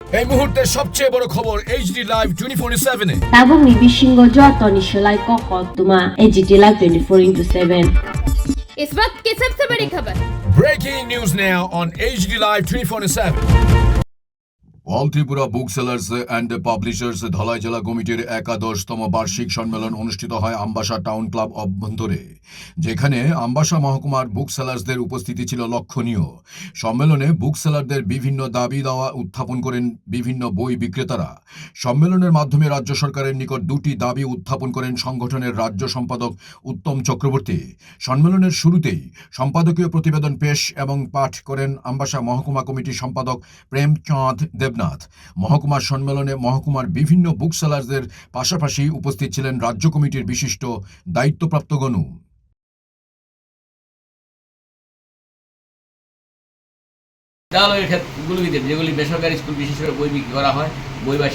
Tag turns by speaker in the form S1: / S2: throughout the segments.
S1: এই মুহূর্তে সবচেয়ে বড় খবর এইচডি লাইভ 24/7 এ
S2: এবং নিবিসিংহ যতনি সেলাই কখতুমা এইচডি লাইভ 24/7
S3: इस वक्त की सबसे बड़ी खबर।
S1: Breaking news now on HD live 24/7।
S4: All Tripura book sellers and publishers Dhalai জেলা কমিটির 11তম বার্ষিক সম্মেলন অনুষ্ঠিত হয় আমবাসা টাউন ক্লাব অভ্যন্তরে, যেখানে আমবাসা মহকুমার বুক সেলার্সদের উপস্থিতি ছিল লক্ষণীয়। সম্মেলনে বুক সেলারদের বিভিন্ন দাবি দাওয়া উত্থাপন করেন বিভিন্ন বই বিক্রেতারা। সম্মেলনের মাধ্যমে রাজ্য সরকারের নিকট দুটি দাবি উত্থাপন করেন সংগঠনের রাজ্য সম্পাদক উত্তম চক্রবর্তী। সম্মেলনের শুরুতেই সম্পাদকীয় প্রতিবেদন পেশ এবং পাঠ করেন আমবাসা মহকুমা কমিটির সম্পাদক প্রেমচাঁদ দেবনাথ। মহকুমার সম্মেলনে মহকুমার বিভিন্ন বুক সেলার্সদের পাশাপাশি উপস্থিত ছিলেন রাজ্য কমিটির বিশিষ্ট দায়িত্বপ্রাপ্তগণ।
S5: বিদ্যালয়ের ক্ষেত্রগুলিতে যেগুলি বেসরকারি স্কুল বিশেষ করে বই বিক্রি করা হয়, বই বা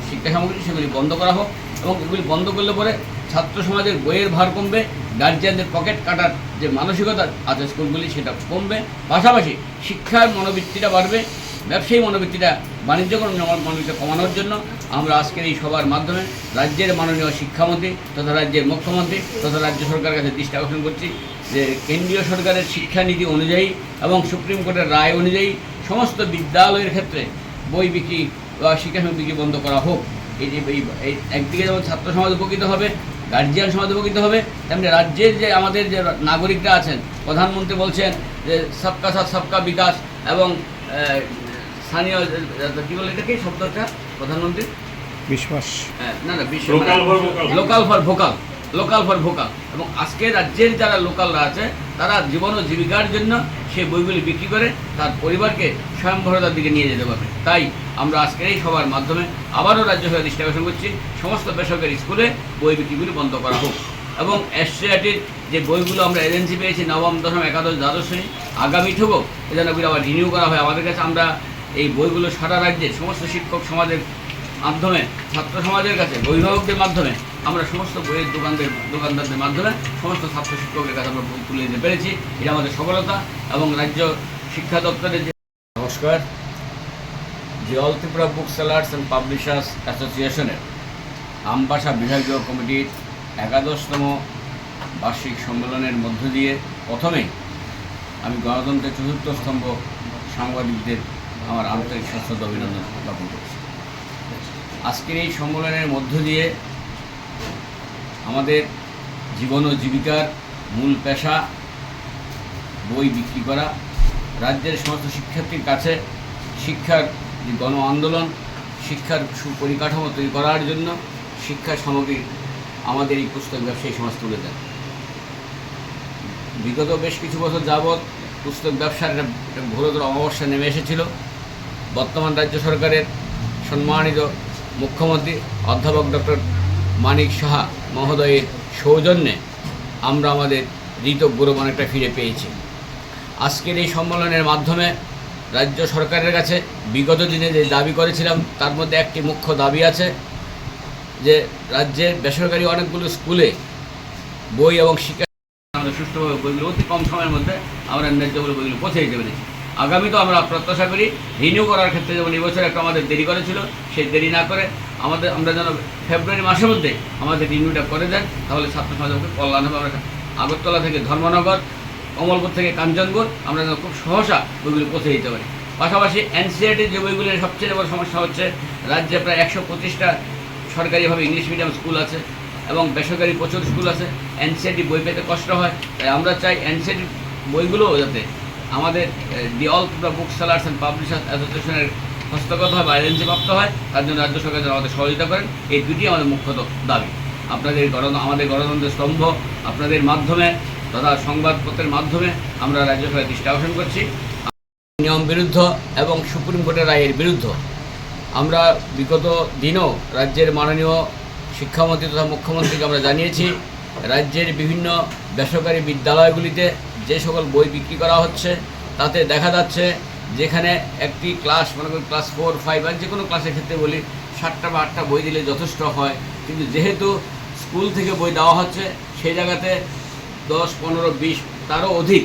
S5: শিক্ষা সামগ্রী, সেগুলি বন্ধ করা হোক এবং এগুলি বন্ধ করলে পরে ছাত্র সমাজের বইয়ের ভার কমবে, গার্জিয়ানদের পকেট কাটার যে মানসিকতা আছে স্কুলগুলি সেটা কমবে, পাশাপাশি শিক্ষার মনোবৃত্তিটা বাড়বে, ব্যবসায়ী মনোবৃত্তিটা বাণিজ্যকরণ মনোবৃত্তিটা কমানোর জন্য আমরা আজকের এই সভার মাধ্যমে রাজ্যের মাননীয় শিক্ষামন্ত্রী তথা রাজ্যের মুখ্যমন্ত্রী তথা রাজ্য সরকারের কাছে দৃষ্টি আকর্ষণ করছি যে কেন্দ্রীয় সরকারের শিক্ষানীতি অনুযায়ী এবং সুপ্রিম কোর্টের রায় অনুযায়ী সমস্ত বিদ্যালয়ের ক্ষেত্রে বই বিক্রি বা শিক্ষা সামগ্রী বিক্রি বন্ধ করা হোক। এই একদিকে যেমন ছাত্র সমাজ উপকৃত হবে, গার্জিয়ান সমাজ উপকৃত হবে, তেমনি রাজ্যের যে আমাদের যে নাগরিকরা আছেন, প্রধানমন্ত্রী বলছেন যে সবকা সাথ সবকা বিকাশ এবং স্থানীয় কী বলে এটাকে শব্দটা প্রধানমন্ত্রী
S6: বিশ্বাস
S5: লোকাল ফর ভোকাল এবং আজকে রাজ্যের যারা লোকালরা আছে তারা জীবন ও জীবিকার জন্য সেই বইগুলি বিক্রি করে তার পরিবারকে স্বয়ংভরতার দিকে নিয়ে যেতে পারবে। তাই আমরা আজকের এই সভার মাধ্যমে আবারও রাজ্য সরকার দৃষ্টি আকর্ষণ করছি সমস্ত বেসরকারি স্কুলে বই বিক্রিগুলি বন্ধ করা হোক এবং এসসিআরটির যে বইগুলো আমরা এজেন্সি পেয়েছি নবম, দশম, একাদশ, দ্বাদশ শ্রেণী আগামী থেকেও এ যেন আবার রিনিউ করা হয় আমাদের কাছে। আমরা এই বইগুলো সারা রাজ্যের সমস্ত শিক্ষক সমাজের মাধ্যমে, ছাত্র সমাজের কাছে, অভিভাবকদের মাধ্যমে, আমরা সমস্ত বইয়ের দোকানদারদের মাধ্যমে সমস্ত ছাত্র শিক্ষকের কাছে আমরা বই তুলে দিতে পেরেছি। এটা আমাদের সফলতা এবং রাজ্য শিক্ষা দপ্তরের যে নমস্কার, যে all Tripura book sellers and publishers অ্যাসোসিয়েশনের আমবাসা বিভাগীয় কমিটির 11তম বার্ষিক সম্মেলনের মধ্য দিয়ে প্রথমেই আমি গণতন্ত্রের চতুর্থ স্তম্ভ সাংবাদিকদের আমার আন্তরিক শ্রদ্ধা অভিনন্দন জ্ঞাপন করছি। আজকের এই সম্মেলনের মধ্য দিয়ে আমাদের জীবন ও জীবিকার মূল পেশা বই বিক্রি করা, রাজ্যের সমস্ত শিক্ষার্থীর কাছে শিক্ষার যে গণ আন্দোলন, শিক্ষার সুপরিকাঠামো তৈরি করার জন্য শিক্ষা সামগ্রী আমাদের এই পুস্তক ব্যবসায়ী সমাজ তুলে দেন। বিগত বেশ কিছু বছর যাবৎ পুস্তক ব্যবসার একটা ঘোরতর অমাবস্যা নেমে এসেছিল। বর্তমান রাজ্য সরকারের সম্মানিত মুখ্যমন্ত্রী অধ্যাপক ডক্টর মানিক সাহা মহোদয়ের সৌজন্যে আমরা আমাদের ঋত গৌরব অনেকটা ফিরে পেয়েছি। আজকের এই সম্মেলনের মাধ্যমে রাজ্য সরকারের কাছে বিগত দিনে যে দাবি করেছিলাম তার মধ্যে একটি মুখ্য দাবি আছে যে রাজ্যের বেসরকারি অনেকগুলো স্কুলে বই এবং শিক্ষা আমরা সুষ্ঠুভাবে বইগুলো অতি কম সময়ের মধ্যে আমরা ন্যায্যগুলো বইগুলো পৌঁছে দিতে পেরেছি। আগামীতেও আমরা প্রত্যাশা করি রিনিউ করার ক্ষেত্রে যেমন এই বছর একটা আমাদের দেরি করেছিল, সেই দেরি না করে আমরা যেন ফেব্রুয়ারি মাসের মধ্যে আমাদের রিনিউটা করে দেন, তাহলে ছাত্র সমাজকে কল্যাণ হবে। আমরা আগরতলা থেকে ধর্মনগর, কমলপুর থেকে কাঞ্চনপুর আমরা যেন খুব সহসা বইগুলো পৌঁছে দিতে পারি। পাশাপাশি এনসিআরটির যে বইগুলির সবচেয়ে বড় সমস্যা হচ্ছে রাজ্যে প্রায় 125টা সরকারিভাবে ইংলিশ মিডিয়াম স্কুল আছে এবং বেসরকারি প্রচুর স্কুল আছে। এনসিআরটি বই পেতে কষ্ট হয়, তাই আমরা চাই এনসিআরটি বইগুলোও যাতে আমাদের the all Tripura book sellers and publishers অ্যাসোসিয়েশনের হস্তগত হয় বা এজেন্সি প্রাপ্ত হয়, তার জন্য রাজ্য সরকার যেন আমাদের সহযোগিতা করেন। এই দুটি আমাদের মুখ্যত দাবি। আমাদের গণতন্ত্রের স্তম্ভ আপনাদের মাধ্যমে তথা সংবাদপত্রের মাধ্যমে আমরা রাজ্য সরকারের দৃষ্টি আকর্ষণ করছি। নিয়ম বিরুদ্ধ এবং সুপ্রিম কোর্টের রায়ের বিরুদ্ধ আমরা বিগত দিনও রাজ্যের মাননীয় শিক্ষামন্ত্রী তথা মুখ্যমন্ত্রীকে আমরা জানিয়েছি রাজ্যের বিভিন্ন বেসরকারি বিদ্যালয়গুলিতে যে সকল বই বিক্রি করা হচ্ছে তাতে দেখা যাচ্ছে যেখানে একটি ক্লাস, মনে করি ক্লাস 4, 5 বা যে কোনো ক্লাসের ক্ষেত্রে বলি 7টা বা 8টা বই দিলে যথেষ্ট হয়, কিন্তু যেহেতু স্কুল থেকে বই দেওয়া হচ্ছে সেই জায়গাতে 10, 15, 20 তারও অধিক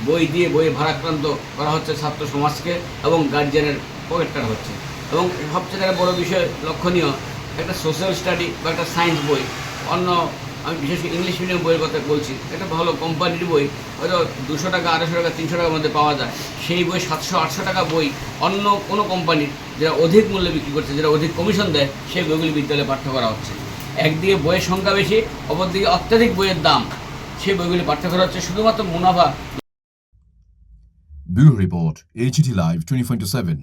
S5: বই দিয়ে বইয়ে ভারাক্রান্ত করা হচ্ছে ছাত্র সমাজকে এবং গার্জিয়ানের পকেট কাটা হচ্ছে। এবং সবচেয়ে একটা বড় বিষয় লক্ষণীয়, একটা সোশ্যাল স্টাডি বা একটা সায়েন্স বই, অন্য আমি বিশেষ করে ইংলিশ মিডিয়াম বইয়ের কথা বলছি, একটা ভালো কোম্পানির বই হয়তো 200 টাকা, 250 টাকা, 300 টাকার মধ্যে পাওয়া যায়। সেই বই 700-800 টাকা বই অন্য কোনো কোম্পানির যারা অধিক মূল্যে বিক্রি করছে, যারা অধিক কমিশন দেয়, সেই বইগুলি বিদ্যালয়ে পাঠ্য করা হচ্ছে। একদিকে বইয়ের সংখ্যা বেশি, অপরদিকে অত্যাধিক বইয়ের দাম, সেই বইগুলি পাঠ্য করা হচ্ছে শুধুমাত্র মুনাফা।
S4: Bureau report, HT live 24/7।